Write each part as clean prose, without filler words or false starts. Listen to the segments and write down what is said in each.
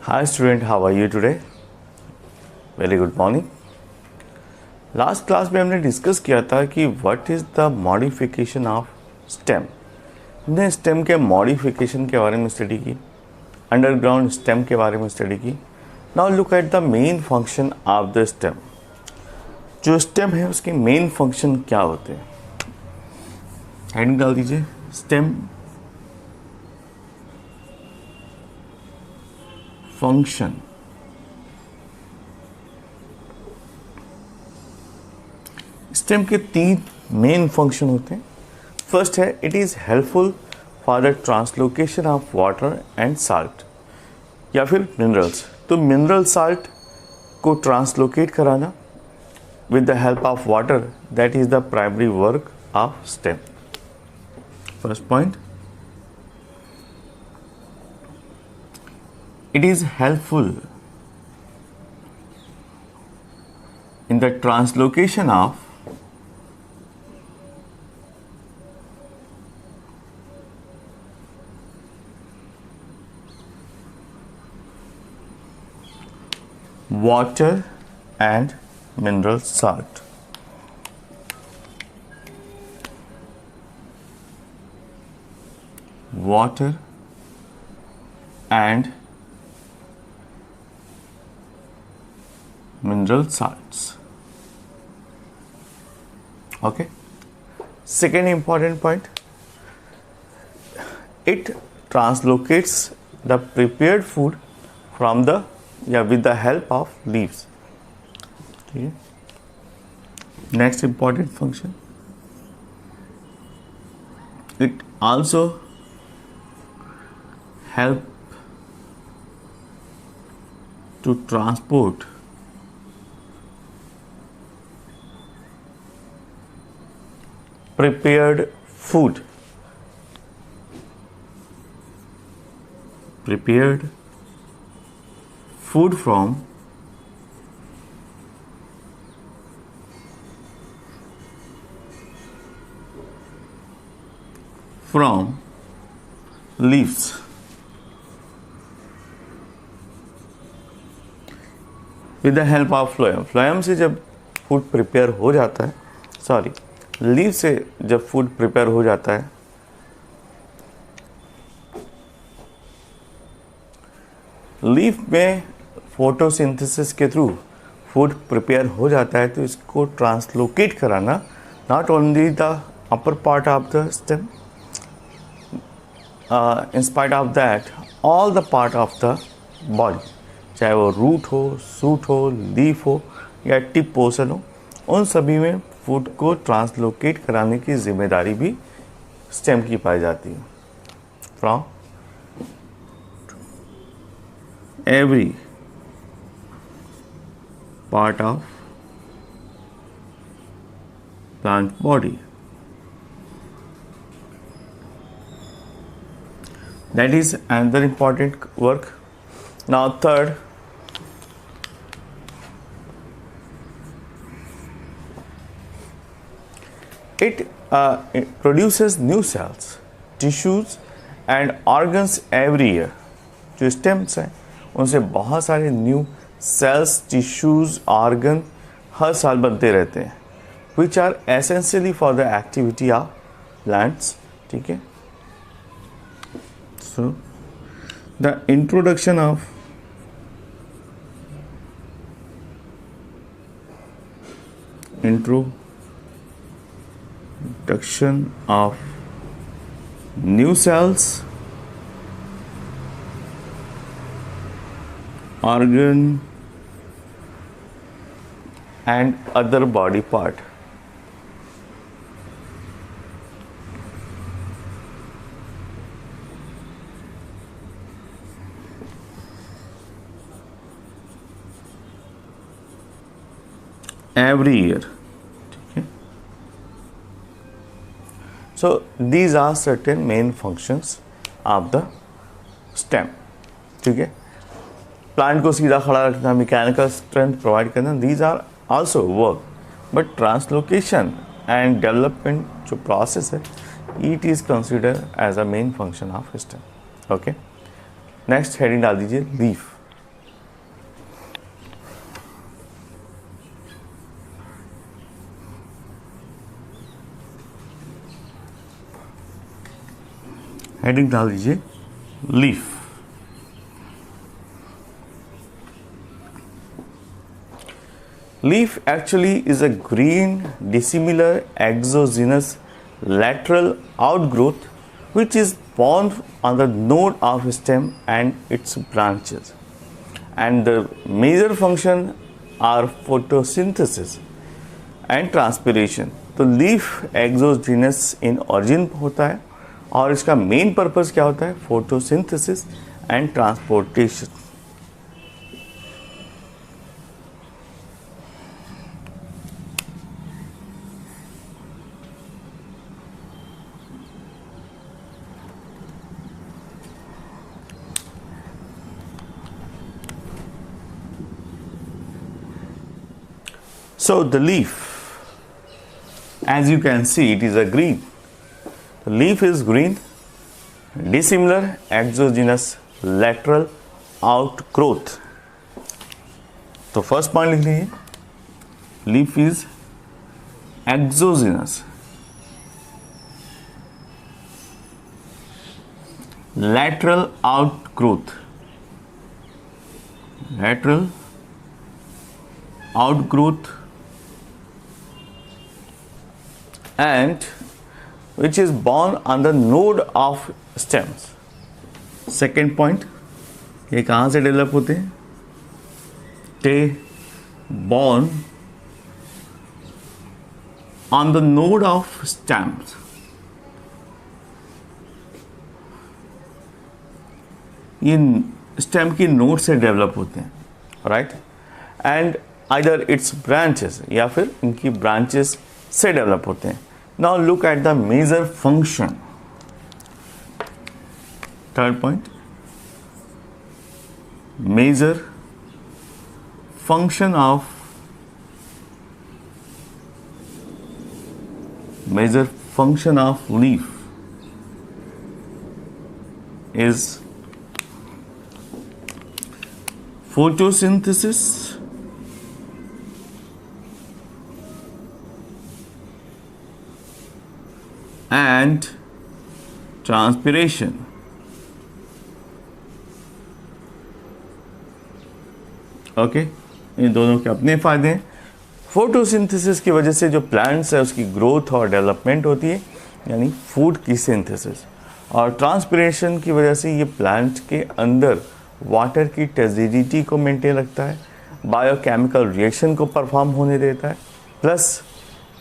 Hi student, how are you today? Very good morning. Last class में हमने discuss किया था कि what is the modification of stem. हमने स्टेम के मॉडिफिकेशन के बारे में स्टडी की, अंडरग्राउंड स्टेम के बारे में स्टडी की. Now look at the main function of the stem. जो स्टेम है उसके मेन फंक्शन क्या होते हैं? हेडिंग डाल दीजिए, स्टेम फंक्शन. स्टेम के 3 मेन फंक्शन होते हैं. फर्स्ट है, it is helpful for the translocation of water and salt या फिर मिनरल्स. तो मिनरल साल्ट को ट्रांसलोकेट कराना with the help of water, that is the primary work of stem. First point, it is helpful in the translocation of water and mineral salt. Water and mineral salts. Okay. Second important point, it translocates the prepared food from the with the help of leaves. Okay. Next important function, it also help to transport prepared food from leaves. With the help of phloem. Phloem से जब food prepare हो जाता है, sorry, leaf से जब food prepare हो जाता है, लीफ में फोटोसिंथेसिस के थ्रू फूड प्रिपेयर हो जाता है. तो इसको ट्रांसलोकेट कराना, not only the upper part of the stem, in spite of that all the part of the body, चाहे वो रूट हो, सूट हो, लीफ हो या टिप पोर्शन हो, उन सभी में फूड को ट्रांसलोकेट कराने की जिम्मेदारी भी स्टेम की पाई जाती है. From every part of plant body. That is another important work. Now third, it produces new cells, tissues and organs every year. जो स्टेम्स हैं उनसे बहुत सारे न्यू सेल्स, टिश्यूज, ऑर्गन हर साल बनते रहते हैं, which are essentially for the activity of plants. ठीक है. So the introduction of new cells, organ and other body part. Every year. So these are certain main functions of the stem. ठीक है. Plant को सीधा खड़ा रखना, mechanical strength provide करना, these are also work. But translocation and development जो process है, it is considered as a main function of stem. Okay. Next heading डाल दीजिए लीफ. हेडिंग डाल दीजिए leaf. Leaf actually is a green dissimilar exogenous lateral outgrowth which is born on the node of stem and its branches, and the major function are photosynthesis and transpiration। तो leaf exogenous इन origin होता है और इसका main purpose क्या होता है? Photosynthesis and transportation. So the leaf, as you can see, it is a green. The leaf is green, dissimilar exogenous lateral outgrowth। तो first point लिख लीजिए, leaf is exogenous lateral outgrowth, lateral outgrowth, and which is born on the node of stems। Second point, ये कहाँ से develop होते हैं? they born on the node of stems। ये stem की नोड से डेवलप होते हैं, right, and either it's branches या फिर इनकी ब्रांचेस से डेवलप होते हैं। Now look at the major function. Third point, major function of leaf is photosynthesis and transpiration। Okay, इन दोनों के अपने फायदे हैं। फोटोसिंथेसिस की वजह से जो प्लांट्स है उसकी ग्रोथ और डेवलपमेंट होती है, यानी फूड की सिंथेसिस, और ट्रांसपिरेशन की वजह से ये प्लांट के अंदर वाटर की टर्जिडिटी को मेंटेन रखता है, बायोकेमिकल रिएक्शन को परफॉर्म होने देता है, प्लस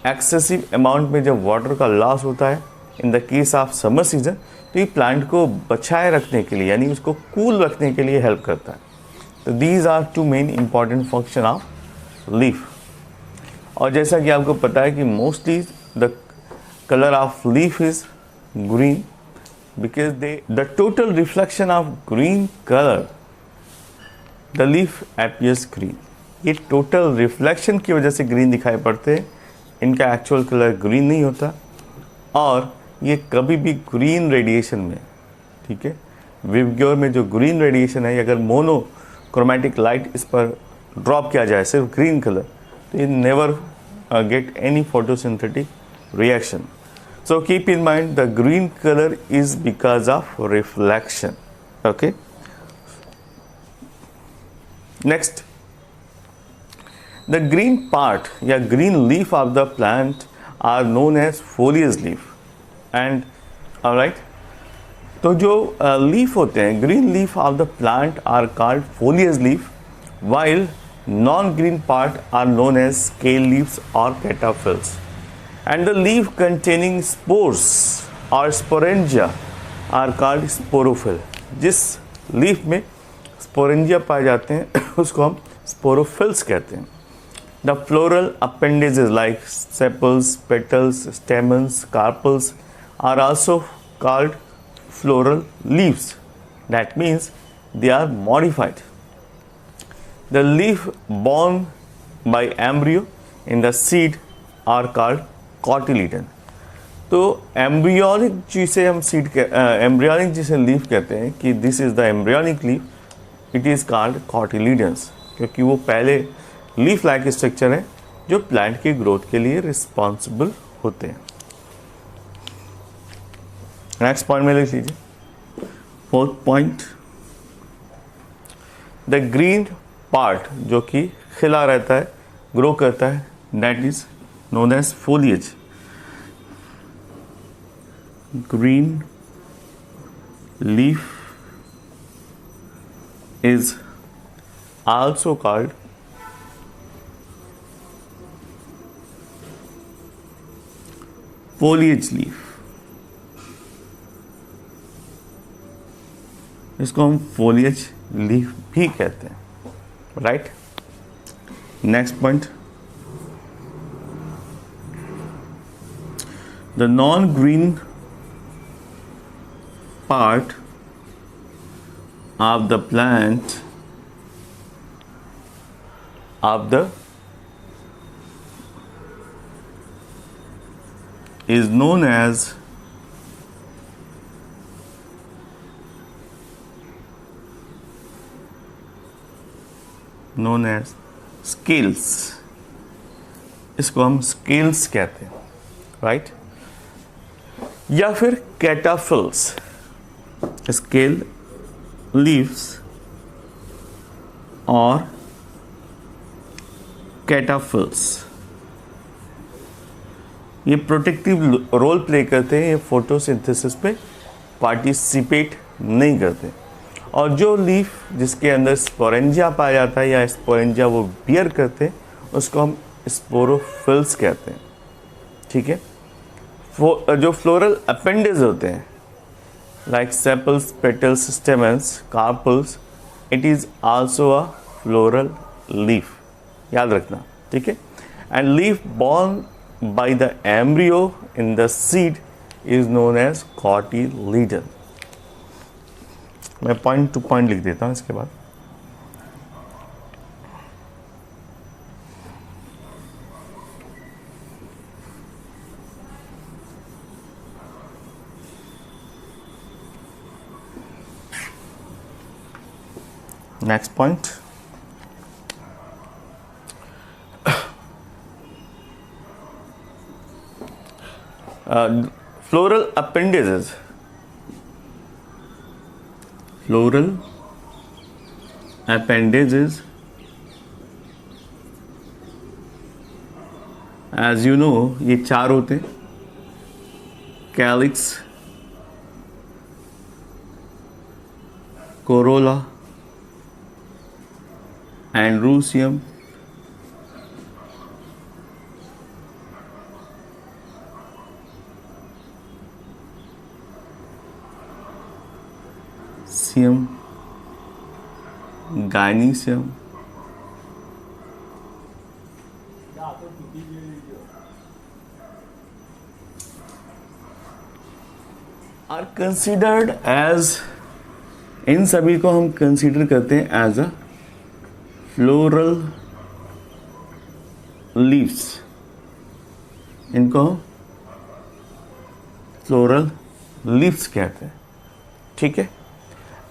एक्सेसिव अमाउंट में जब वाटर का लॉस होता है इन the case of summer season, तो ये प्लांट को बचाए रखने के लिए, यानी उसको कूल रखने के लिए हेल्प करता है। तो these are two main important function of leaf. और जैसा कि आपको पता है कि mostly the colour of leaf is green because the total reflection of green color, the leaf appears green। ये टोटल रिफ्लेक्शन की वजह से ग्रीन दिखाई पड़ते हैं, इनका एक्चुअल कलर ग्रीन नहीं होता, और ये कभी भी ग्रीन रेडिएशन में, ठीक है, विबग्योर में जो ग्रीन रेडिएशन है, अगर मोनोक्रोमेटिक लाइट इस पर ड्रॉप किया जाए सिर्फ ग्रीन कलर, तो ये never get any photosynthetic reaction. So keep in mind the green color is because of reflection, okay। Next, the green part या green leaf of the plant are known as foliage leaf, and alright, तो जो leaf होते हैं, green leaf of the plant are called foliage leaf, while non-green part are known as scale leaves or cataphyls। And the leaf containing spores or sporangia are called sporophyll। जिस leaf में sporangia पाए जाते हैं उसको हम sporophylls कहते हैं। The floral appendages like sepals, petals, stamens, carpels are also called floral leaves। That means they are modified। The leaf born by embryo in the seed are called cotyledon. तो embryonic जिसे हम embryonic जिसे leaf कहते हैं कि this is the embryonic leaf, it is called cotyledons, क्योंकि वो पहले लीफ लाइक स्ट्रक्चर है जो प्लांट की ग्रोथ के लिए रिस्पॉन्सिबल होते हैं। नेक्स्ट पॉइंट में लिख लीजिए, fourth point, the green part जो कि खिला रहता है, ग्रो करता है, that is known as foliage. Green leaf is also called foliage leaf. इसको हम foliage leaf भी कहते हैं, right. Next point, the non-green part of the plant is known as scales. इसको हम scales कहते हैं, राइट. या फिर कैटाफिल्स, स्केल लीव्स और कैटाफिल्स, ये प्रोटेक्टिव रोल प्ले करते हैं, ये फोटोसिंथेसिस पे पार्टिसिपेट नहीं करते. और जो लीफ जिसके अंदर स्पोरेंजिया पाया जाता है या स्पोरेंजिया वो बियर करते हैं, उसको हम स्पोरोफिल्स कहते हैं, ठीक है. जो फ्लोरल अपेंडेज होते हैं like sepals, petals, stamens, carpels, it is also a floral leaf, याद रखना, ठीक है. And leaf born by the embryo in the seed is known as cotyledon. मैं पॉइंट टू पॉइंट लिख देता हूँ इसके बाद. Next point, floral appendages. Floral appendages, as you know, ये चार होते हैं, calyx, Corolla and Rusium, Sium, Gynoecium, are considered as, इन सभी को हम कंसीडर करते हैं एज अ फ्लोरल लीव्स. इनको फ्लोरल लीव्स कहते हैं, ठीक है.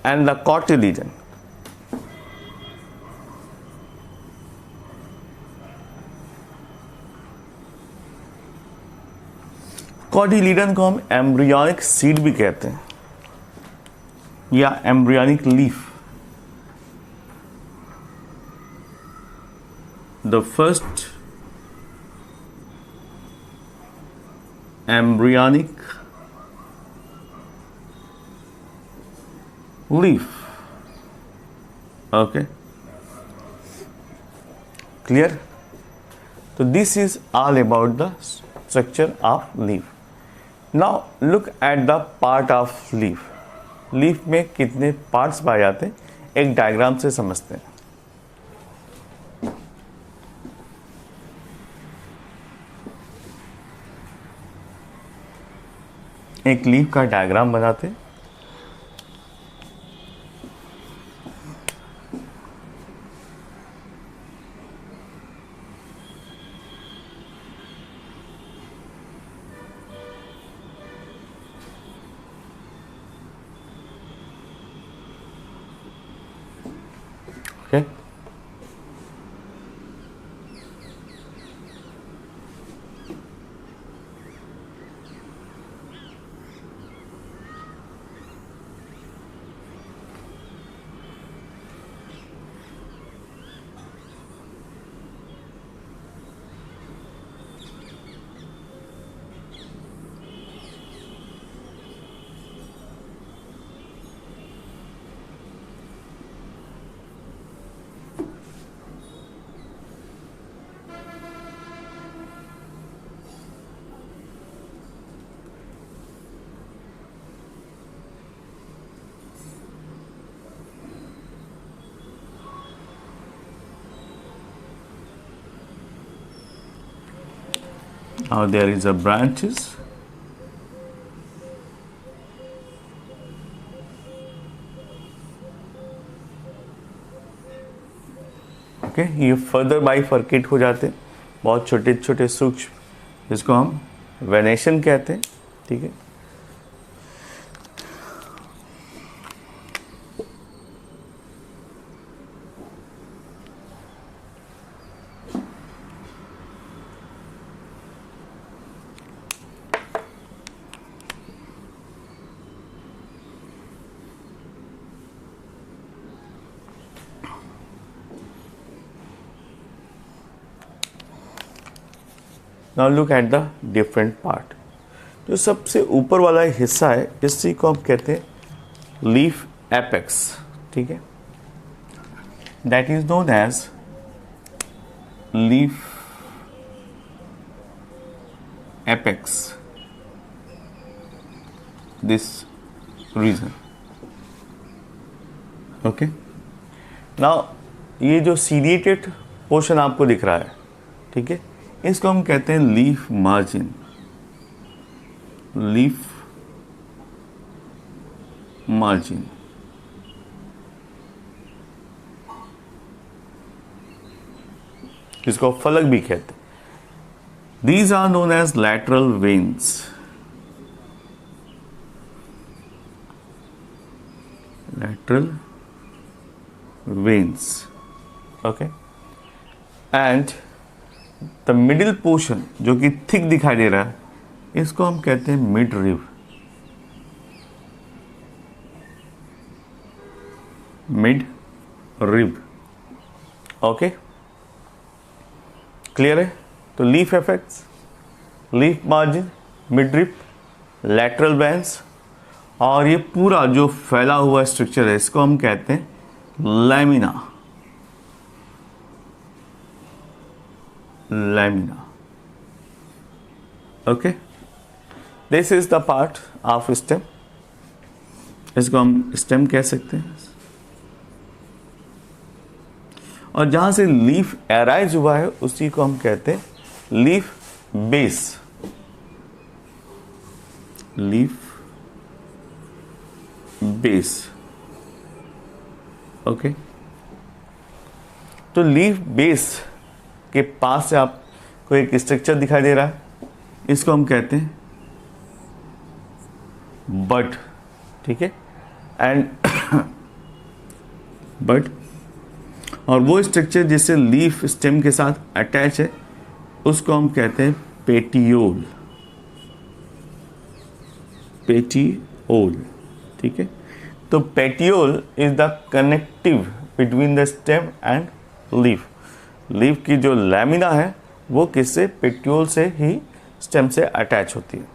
एंड द कॉटिलीडन, कॉटिलीडन को हम एम्ब्रियोनिक सीड भी कहते हैं या embryonic leaf. The first embryonic leaf. Okay, clear? So this is all about the structure of leaf. Now look at the part of leaf. Leaf में कितने parts पाए जाते हैं, एक डायग्राम से समझते हैं. एक लीफ का डायग्राम बनाते हैं. Okay, Now there is a branches. Okay ये फर्दर बाइफर्केट हो जाते हैं, बहुत छोटे छोटे सूक्ष्म, जिसको हम वेनेशन कहते हैं, ठीक है। Now look at the different part. जो सबसे ऊपर वाला हिस्सा है इसी को हम कहते हैं लीफ एपेक्स, ठीक है। That is known as leaf apex, this region, okay. Now ये जो सीरिएटेड पोर्शन आपको दिख रहा है, ठीक है, इसको हम कहते हैं लीफ मार्जिन, लीफ मार्जिन। इसको फलक भी कहते हैं। These are known as lateral veins, lateral veins, okay. And the middle portion जो कि थिक दिखाई दे रहा है, इसको हम कहते हैं mid rib, mid rib, okay. Clear है? तो leaf apex, leaf margin, mid rib, lateral veins, और ये पूरा जो फैला हुआ स्ट्रक्चर है इसको हम कहते हैं lamina, lamina, okay. This is the part of stem, इसको हम स्टेम कह सकते हैं। और जहां से लीफ एराइज हुआ है उसी को हम कहते हैं leaf base, leaf base, okay. तो लीफ बेस के पास से आपको एक स्ट्रक्चर दिखाई दे रहा है, इसको हम कहते हैं बड, ठीक है। एंड बड, और वो स्ट्रक्चर जिससे लीफ स्टेम के साथ अटैच है उसको हम कहते हैं पेटियोल, पेटियोल, ठीक है। तो petiole is the connective between the stem and leaf. Leaf की जो लैमिना है वो किससे, पेटियोल से ही स्टेम से अटैच होती है।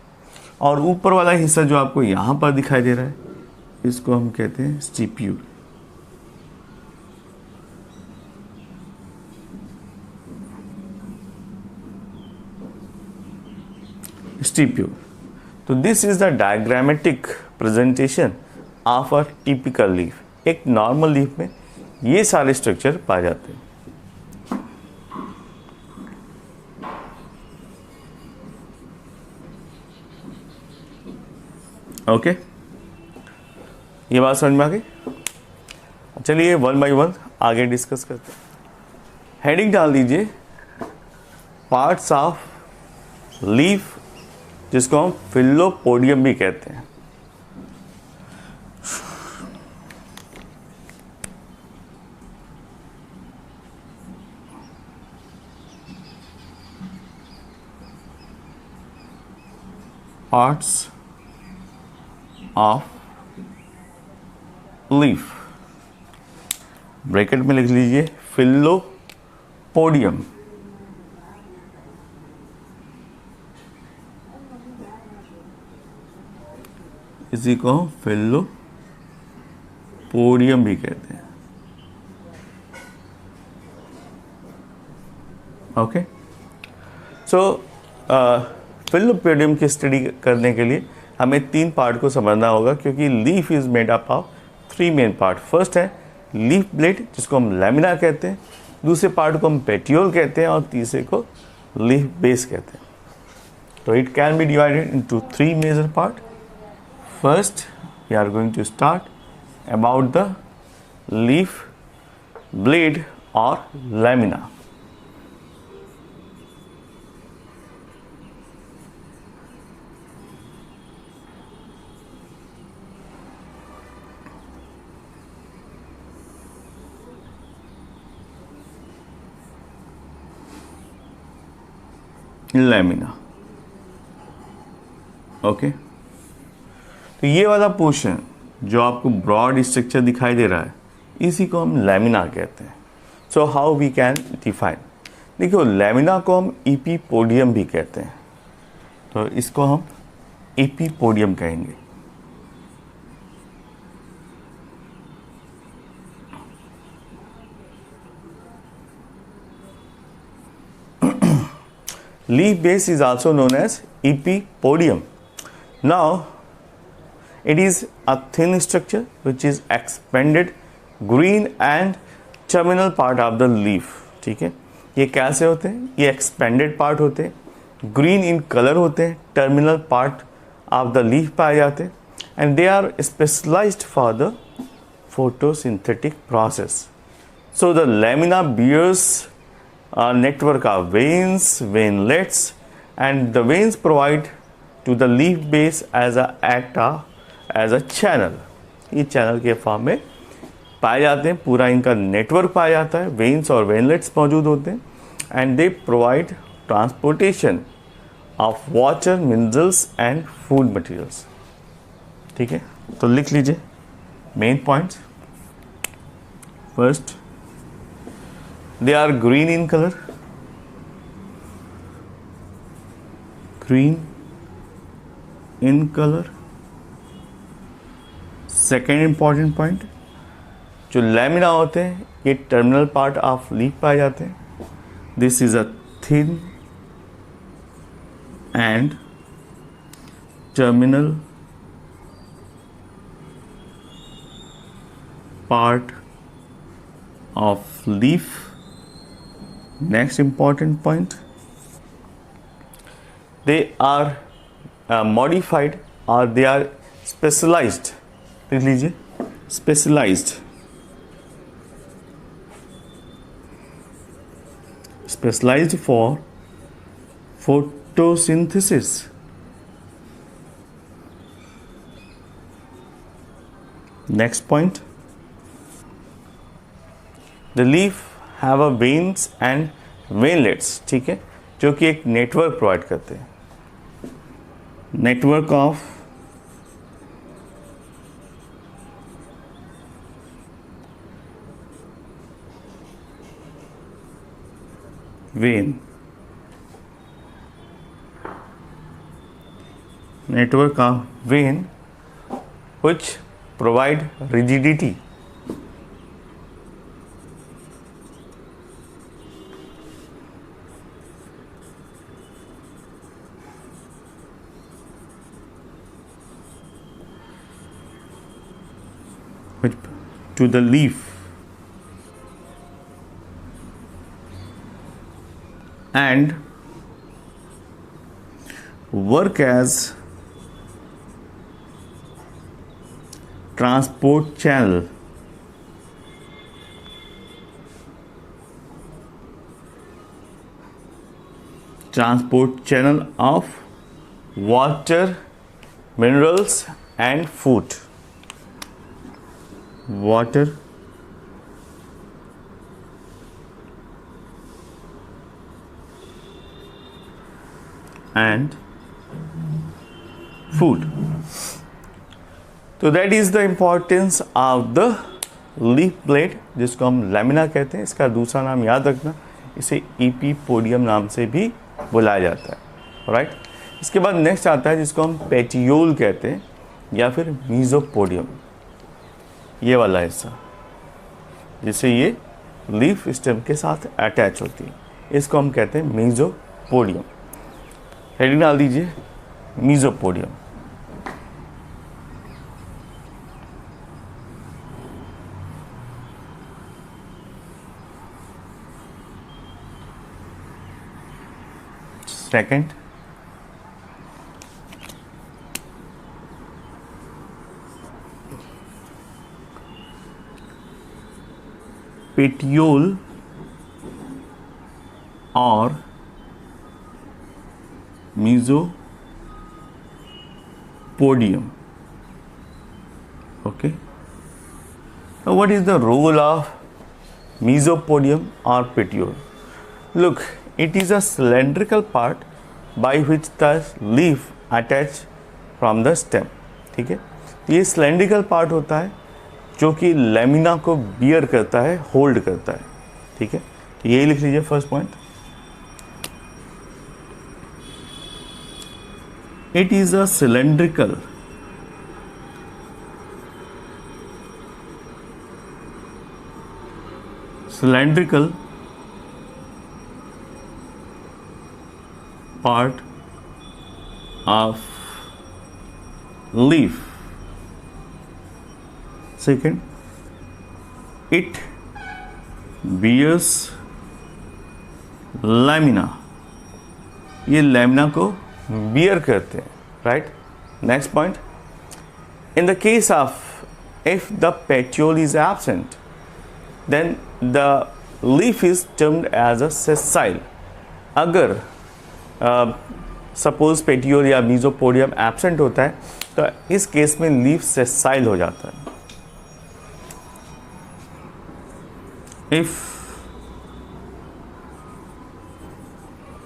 और ऊपर वाला हिस्सा जो आपको यहाँ पर दिखाई दे रहा है इसको हम कहते हैं स्टिप्यूल, स्टिप्यूल। तो this is the diagrammatic presentation of a typical leaf. एक नॉर्मल लीफ में ये सारे स्ट्रक्चर पाए जाते हैं, ओके। ये बात समझ में आ गई? चलिए वन बाय वन आगे डिस्कस करते हैं। हेडिंग डाल दीजिए पार्ट्स ऑफ लीफ, जिसको हम फिलोपोडियम भी कहते हैं। पार्ट्स ऑफ लीफ, ब्रैकेट में लिख लीजिए फिलोपोडियम, इसी को फिलोपोडियम भी कहते हैं, ओके। सो फिलोपोडियम की स्टडी करने के लिए हमें 3 पार्ट को समझना होगा, क्योंकि leaf is made up of 3 main part. First है लीफ ब्लेड, जिसको हम लैमिना कहते हैं, दूसरे पार्ट को हम पेटियोल कहते हैं, और तीसरे को लीफ बेस कहते हैं। So it can be divided into three major parts. First, we are going to start about the leaf blade or lamina. Lamina. Okay, तो ये वाला पोर्शन जो आपको ब्रॉड स्ट्रक्चर दिखाई दे रहा है, इसी को हम लैमिना कहते हैं. So how we can define. देखिए, लैमिना को हम इपीपोडियम भी कहते हैं, तो इसको हम इपीपोडियम कहेंगे. Leaf base is also known as epipodium. Now, it is a thin structure which is expanded green and terminal part of the leaf. ठीक है, ये कैसे होते हैं? ये expanded part होते हैं, green in color होते हैं, terminal part of the leaf पाए जाते हैं, and they are specialized for the photosynthetic process. So the lamina bears a network of veins, veinlets, and the veins provide to the leaf base as a channel. ये channel के form में पाए जाते हैं, पूरा इनका नेटवर्क पाया जाता है, वेन्स और वेनलेट्स मौजूद होते हैं, and they provide transportation of water, minerals and food materials. ठीक है, तो लिख लीजिए main points. First, they are green in color. Green in color. Second important point, जो लैमिना होते हैं ये टर्मिनल पार्ट ऑफ लीफ पाए जाते हैं. This is a thin and terminal part of leaf. Next important point, they are modified or they are specialized. देख लीजिए, specialized for photosynthesis. Next point, the leaf have a veins and veinlets. ठीक है, जो कि एक network provide करते हैं. Network of when, network of vein which provide rigidity. Which to the leaf and work as transport channel of water, minerals and food. Water and food. तो that is the importance of the leaf blade, जिसको हम lamina कहते हैं. इसका दूसरा नाम याद रखना, इसे इपीपोडियम नाम से भी बुलाया जाता है. राइट, इसके बाद नेक्स्ट आता है जिसको हम पेटियोल कहते हैं या फिर मीजोपोडियम. ये वाला हिस्सा जिससे ये लीफ स्टेम के साथ अटैच होती है, इसको हम कहते हैं मीजोपोडियम. हेडिंग डाल दीजिए mesopodium. Second, petiole or mesopodium. Okay. Now, what is the role of mesopodium or petiole? Look, it is a cylindrical part by which the leaf attach from the stem. ठीक है, तो ये cylindrical part होता है जो कि lamina को beer करता है, होल्ड करता है. ठीक है, तो यही लिख लीजिए first point. It is a cylindrical part of leaf. Second, it bears lamina. ये लैमिना को बियर करते हैं, right. Next point, in the case of if the petiole is absent then the leaf is termed as a sessile. अगर suppose petiole या mesopodium absent होता है तो इस केस में लीफ सेसाइल हो जाता है. If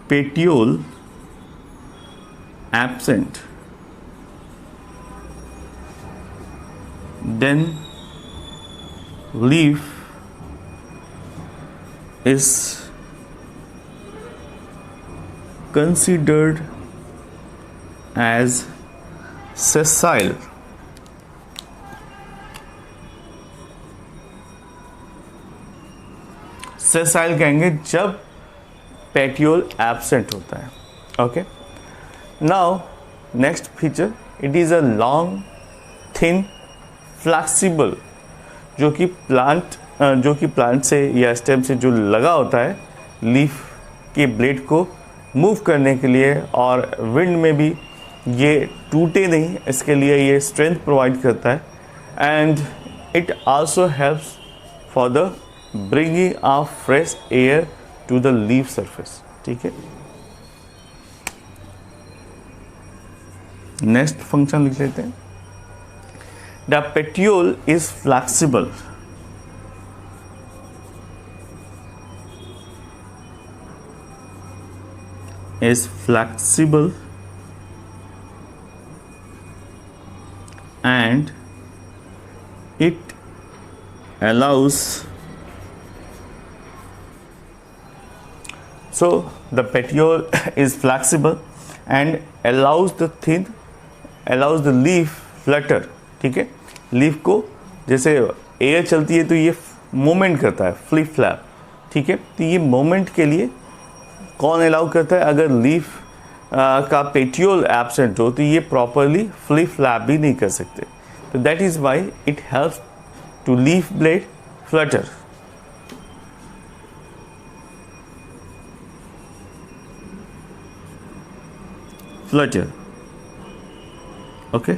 petiole absent, then leaf is considered as sessile. Sessile कहेंगे जब पेटियोल एब्सेंट होता है. Okay. Now, next feature, it is a long, thin, flexible, जो कि प्लांट से या स्टेम से जो लगा होता है लीफ के ब्लेड को मूव करने के लिए, और विंड में भी ये टूटे नहीं, इसके लिए ये स्ट्रेंथ प्रोवाइड करता है. And it also helps for the bringing of fresh air to the leaf surface. ठीक है. नेक्स्ट फंक्शन लिख लेते हैं. The petiole is flexible. And it allows, so the petiole is flexible and allows the leaf flutter. ठीक है, leaf को जैसे air चलती है तो ये मूवमेंट करता है, फ्लिप फ्लैप. ठीक है, तो ये मूवमेंट के लिए कौन अलाउ करता है? अगर लीफ का पेटियोल एब्सेंट हो तो ये प्रॉपरली फ्लिप फ्लैप भी नहीं कर सकते. तो that is why it helps to leaf blade flutter. Okay.